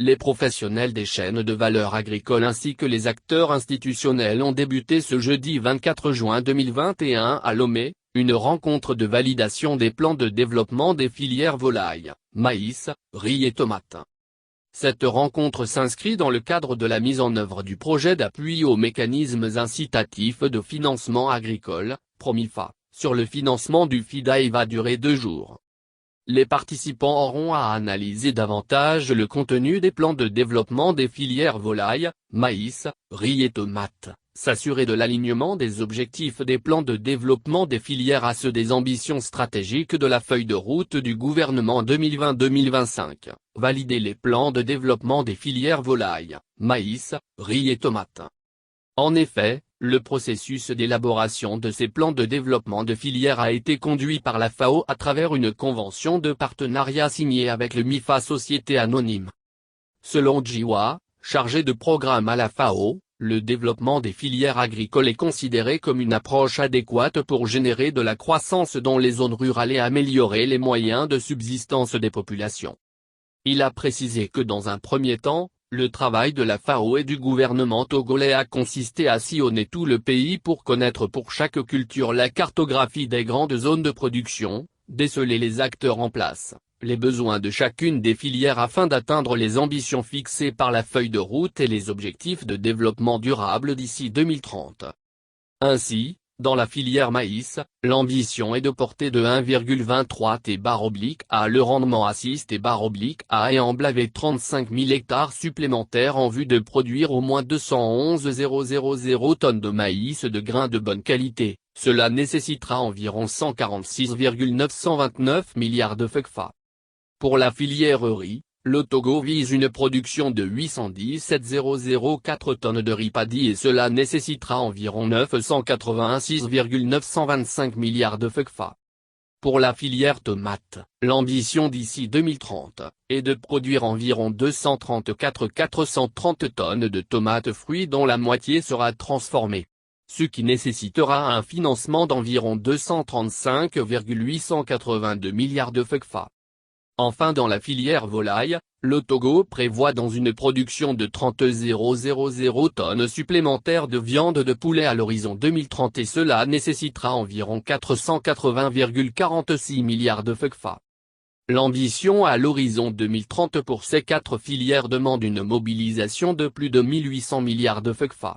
Les professionnels des chaînes de valeur agricole ainsi que les acteurs institutionnels ont débuté ce jeudi 24 juin 2021 à Lomé, une rencontre de validation des plans de développement des filières volailles, maïs, riz et tomates. Cette rencontre s'inscrit dans le cadre de la mise en œuvre du projet d'appui aux mécanismes incitatifs de financement agricole, Promifa, sur le financement du FIDA et va durer 2 jours. Les participants auront à analyser davantage le contenu des plans de développement des filières volailles, maïs, riz et tomates, s'assurer de l'alignement des objectifs des plans de développement des filières à ceux des ambitions stratégiques de la feuille de route du gouvernement 2020-2025, valider les plans de développement des filières volailles, maïs, riz et tomates. En effet, le processus d'élaboration de ces plans de développement de filières a été conduit par la FAO à travers une convention de partenariat signée avec le MIFA Société Anonyme. Selon Jiwa, chargé de programme à la FAO, le développement des filières agricoles est considéré comme une approche adéquate pour générer de la croissance dans les zones rurales et améliorer les moyens de subsistance des populations. Il a précisé que dans un premier temps, le travail de la FAO et du gouvernement togolais a consisté à sillonner tout le pays pour connaître pour chaque culture la cartographie des grandes zones de production, déceler les acteurs en place, les besoins de chacune des filières afin d'atteindre les ambitions fixées par la feuille de route et les objectifs de développement durable d'ici 2030. Ainsi, dans la filière maïs, l'ambition est de porter de 1,23 t/a le rendement à 6 t/a et emblaver 35 000 hectares supplémentaires en vue de produire au moins 211 000 tonnes de maïs de grains de bonne qualité, cela nécessitera environ 146,929 milliards de FECFA. Pour la filière riz, le Togo vise une production de 817 004 tonnes de riz paddy et cela nécessitera environ 986,925 milliards de FECFA. Pour la filière tomate, l'ambition d'ici 2030 est de produire environ 234 430 tonnes de tomates fruits dont la moitié sera transformée. Ce qui nécessitera un financement d'environ 235,882 milliards de FECFA. Enfin dans la filière volaille, le Togo prévoit dans une production de 30 000 tonnes supplémentaires de viande de poulet à l'horizon 2030 et cela nécessitera environ 480,46 milliards de FECFA. L'ambition à l'horizon 2030 pour ces 4 filières demande une mobilisation de plus de 1800 milliards de FECFA.